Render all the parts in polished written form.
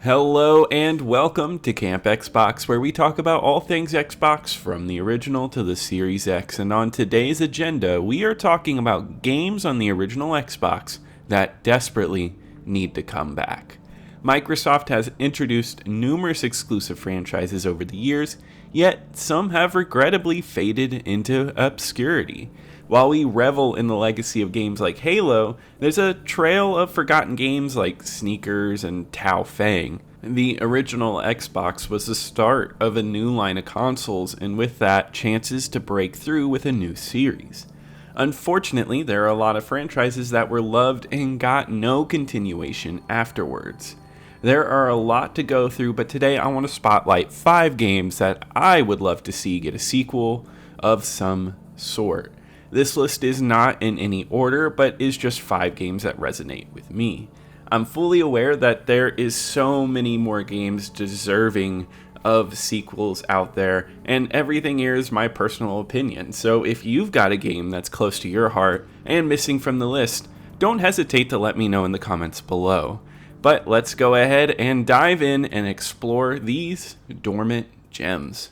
Hello and welcome to Camp Xbox, where we talk about all things Xbox from the original to the Series X. And on today's agenda, we are talking about games on the original Xbox that desperately need to come back. Microsoft has introduced numerous exclusive franchises over the years, yet some have regrettably faded into obscurity. While we revel in the legacy of games like Halo, there's a trail of forgotten games like Sneakers and Tao Feng. The original Xbox was the start of a new line of consoles, and with that, chances to break through with a new series. Unfortunately, there are a lot of franchises that were loved and got no continuation afterwards. There are a lot to go through, but today I want to spotlight 5 games that I would love to see get a sequel of some sort. This list is not in any order, but is just 5 games that resonate with me. I'm fully aware that there is so many more games deserving of sequels out there, and everything here is my personal opinion. So if you've got a game that's close to your heart and missing from the list, don't hesitate to let me know in the comments below. But let's go ahead and dive in and explore these dormant gems.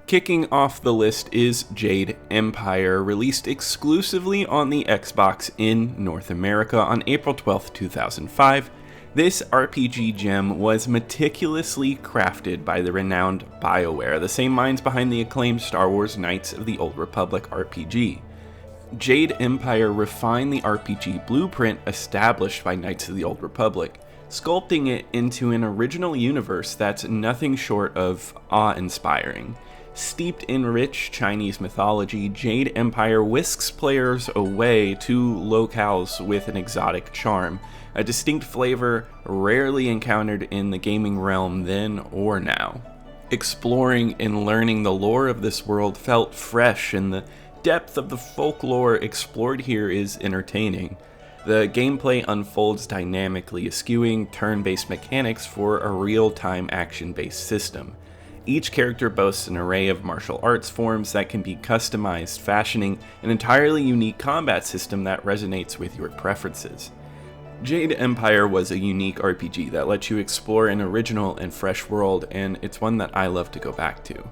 Kicking off the list is Jade Empire, released exclusively on the Xbox in North America on April 12, 2005. This RPG gem was meticulously crafted by the renowned BioWare, the same minds behind the acclaimed Star Wars Knights of the Old Republic RPG. Jade Empire refined the RPG blueprint established by Knights of the Old Republic, sculpting it into an original universe that's nothing short of awe-inspiring. Steeped in rich Chinese mythology, Jade Empire whisks players away to locales with an exotic charm, a distinct flavor rarely encountered in the gaming realm then or now. Exploring and learning the lore of this world felt fresh, and the depth of the folklore explored here is entertaining. The gameplay unfolds dynamically, eschewing turn-based mechanics for a real-time action-based system. Each character boasts an array of martial arts forms that can be customized, fashioning an entirely unique combat system that resonates with your preferences. Jade Empire was a unique RPG that lets you explore an original and fresh world, and it's one that I love to go back to.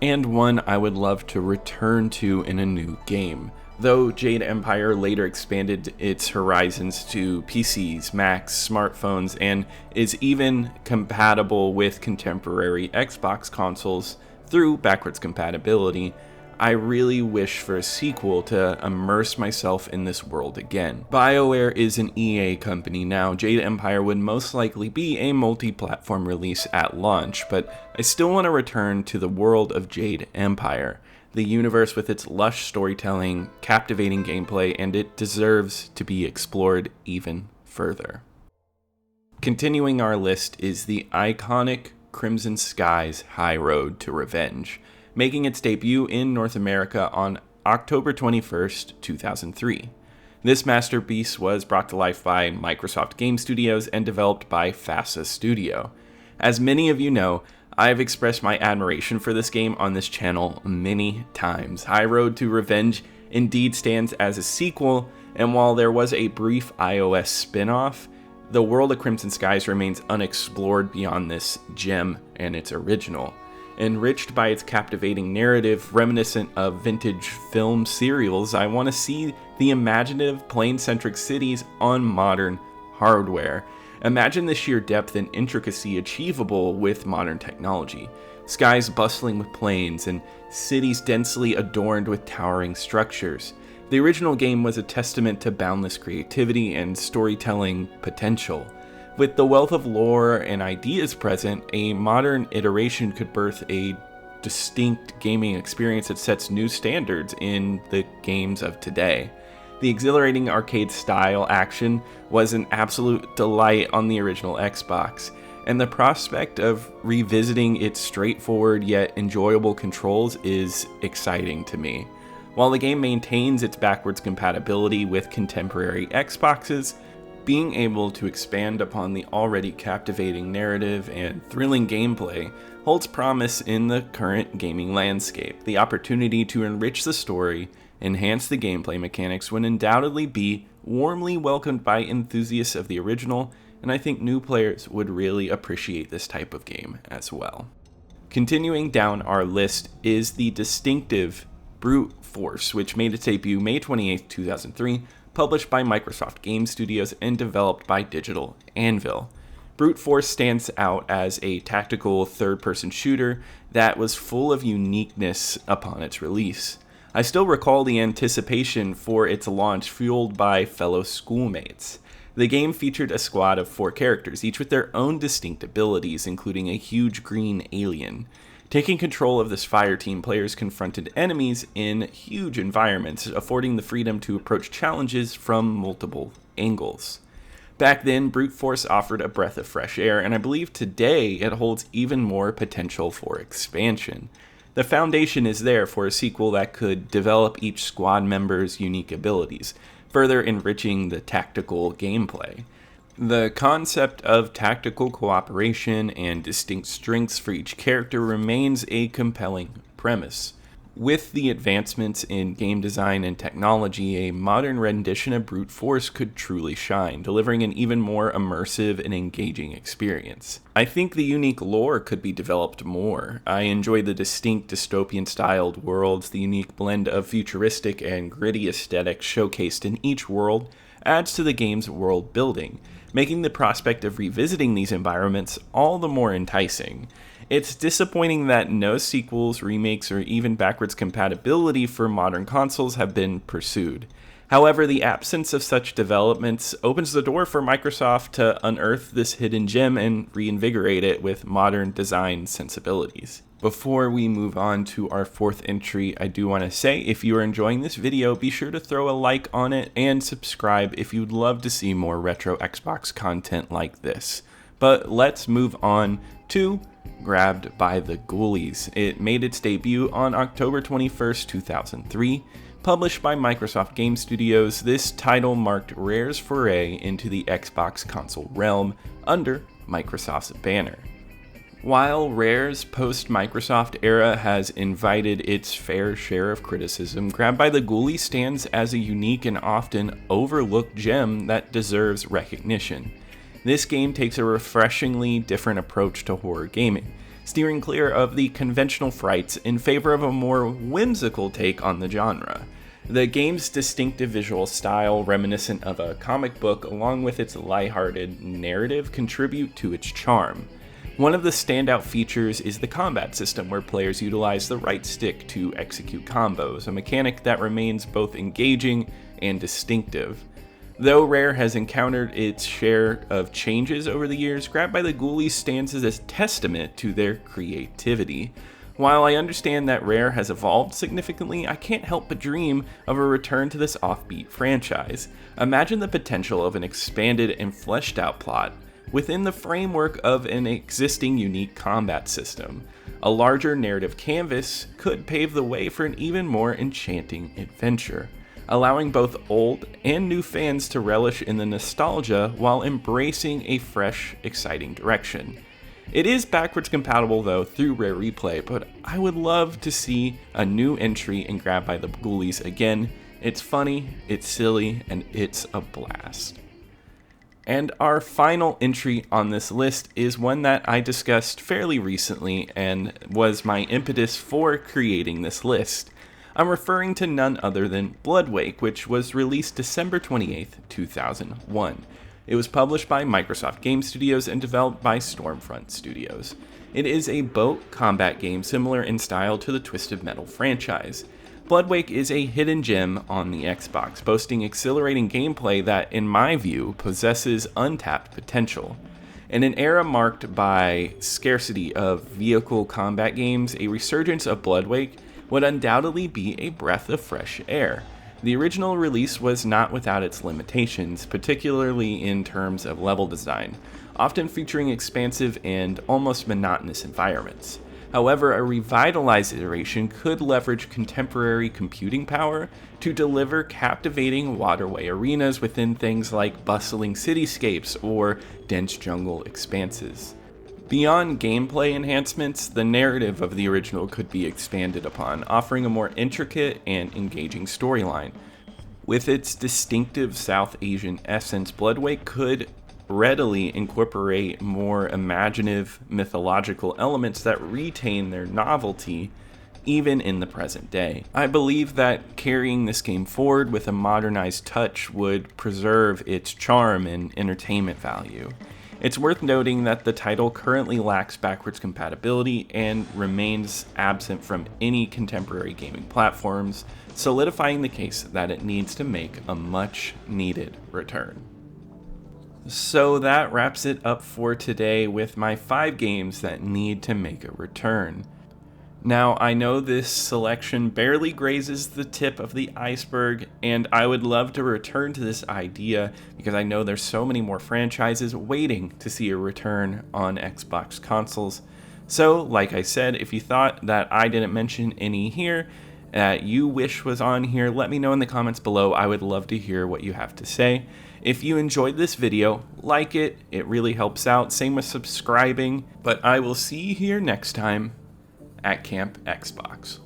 And one I would love to return to in a new game. Though Jade Empire later expanded its horizons to PCs, Macs, smartphones, and is even compatible with contemporary Xbox consoles through backwards compatibility, I really wish for a sequel to immerse myself in this world again. BioWare is an EA company now. Jade Empire would most likely be a multi-platform release at launch, but I still want to return to the world of Jade Empire. The universe with its lush storytelling, captivating gameplay, and it deserves to be explored even further. Continuing our list is the iconic Crimson Skies High Road to Revenge, making its debut in North America on October 21st, 2003. This masterpiece was brought to life by Microsoft Game Studios and developed by FASA Studio. As many of you know, I've expressed my admiration for this game on this channel many times. High Road to Revenge indeed stands as a sequel, and while there was a brief iOS spin-off, the world of Crimson Skies remains unexplored beyond this gem and its original. Enriched by its captivating narrative reminiscent of vintage film serials, I want to see the imaginative, plane-centric cities on modern hardware. Imagine the sheer depth and intricacy achievable with modern technology. Skies bustling with planes and cities densely adorned with towering structures. The original game was a testament to boundless creativity and storytelling potential. With the wealth of lore and ideas present, a modern iteration could birth a distinct gaming experience that sets new standards in the games of today. The exhilarating arcade-style action was an absolute delight on the original Xbox, and the prospect of revisiting its straightforward yet enjoyable controls is exciting to me. While the game maintains its backwards compatibility with contemporary Xboxes, being able to expand upon the already captivating narrative and thrilling gameplay holds promise in the current gaming landscape. The opportunity to enrich the story, enhance the gameplay mechanics would undoubtedly be warmly welcomed by enthusiasts of the original and I think new players would really appreciate this type of game as well. Continuing down our list is the distinctive Brute Force, which made its debut May 28, 2003, published by Microsoft Game Studios and developed by Digital Anvil. Brute Force stands out as a tactical third-person shooter that was full of uniqueness upon its release. I still recall the anticipation for its launch fueled by fellow schoolmates. The game featured a squad of 4 characters, each with their own distinct abilities, including a huge green alien. Taking control of this fire team, players confronted enemies in huge environments, affording the freedom to approach challenges from multiple angles. Back then, Brute Force offered a breath of fresh air, and I believe today it holds even more potential for expansion. The foundation is there for a sequel that could develop each squad member's unique abilities, further enriching the tactical gameplay. The concept of tactical cooperation and distinct strengths for each character remains a compelling premise. With the advancements in game design and technology, a modern rendition of Brute Force could truly shine, delivering an even more immersive and engaging experience. I think the unique lore could be developed more. I enjoy the distinct dystopian-styled worlds, the unique blend of futuristic and gritty aesthetics showcased in each world adds to the game's world building, making the prospect of revisiting these environments all the more enticing. It's disappointing that no sequels, remakes, or even backwards compatibility for modern consoles have been pursued. However, the absence of such developments opens the door for Microsoft to unearth this hidden gem and reinvigorate it with modern design sensibilities. Before we move on to our 4th entry, I do want to say if you are enjoying this video, be sure to throw a like on it and subscribe if you'd love to see more retro Xbox content like this. But let's move on to Grabbed by the Ghoulies. It made its debut on October 21st, 2003. Published by Microsoft Game Studios, this title marked Rare's foray into the Xbox console realm under Microsoft's banner. While Rare's post-Microsoft era has invited its fair share of criticism, Grabbed by the Ghoulies stands as a unique and often overlooked gem that deserves recognition. This game takes a refreshingly different approach to horror gaming, steering clear of the conventional frights in favor of a more whimsical take on the genre. The game's distinctive visual style, reminiscent of a comic book, along with its lighthearted narrative, contribute to its charm. One of the standout features is the combat system, where players utilize the right stick to execute combos, a mechanic that remains both engaging and distinctive. Though Rare has encountered its share of changes over the years, Grabbed by the Ghoulies stands as a testament to their creativity. While I understand that Rare has evolved significantly, I can't help but dream of a return to this offbeat franchise. Imagine the potential of an expanded and fleshed out plot within the framework of an existing unique combat system. A larger narrative canvas could pave the way for an even more enchanting adventure, allowing both old and new fans to relish in the nostalgia while embracing a fresh, exciting direction. It is backwards compatible though through Rare Replay, but I would love to see a new entry in Grabbed by the Ghoulies again. It's funny, it's silly, and it's a blast. And our final entry on this list is one that I discussed fairly recently and was my impetus for creating this list. I'm referring to none other than Bloodwake, which was released December 28th, 2001. It was published by Microsoft Game Studios and developed by Stormfront Studios. It is a boat combat game similar in style to the Twisted Metal franchise. Bloodwake is a hidden gem on the Xbox, boasting exhilarating gameplay that, in my view, possesses untapped potential. In an era marked by scarcity of vehicle combat games, a resurgence of Bloodwake would undoubtedly be a breath of fresh air. The original release was not without its limitations, particularly in terms of level design, often featuring expansive and almost monotonous environments. However, a revitalized iteration could leverage contemporary computing power to deliver captivating waterway arenas within things like bustling cityscapes or dense jungle expanses. Beyond gameplay enhancements, the narrative of the original could be expanded upon, offering a more intricate and engaging storyline. With its distinctive South Asian essence, Bloodwake could readily incorporate more imaginative, mythological elements that retain their novelty even in the present day. I believe that carrying this game forward with a modernized touch would preserve its charm and entertainment value. It's worth noting that the title currently lacks backwards compatibility and remains absent from any contemporary gaming platforms, solidifying the case that it needs to make a much needed return. So that wraps it up for today with my 5 games that need to make a return. Now, I know this selection barely grazes the tip of the iceberg, and I would love to return to this idea because I know there's so many more franchises waiting to see a return on Xbox consoles. So, like I said, if you thought that I didn't mention any here that you wish was on here, let me know in the comments below. I would love to hear what you have to say. If you enjoyed this video, like it really helps out. Same with subscribing, but I will see you here next time at Camp Xbox.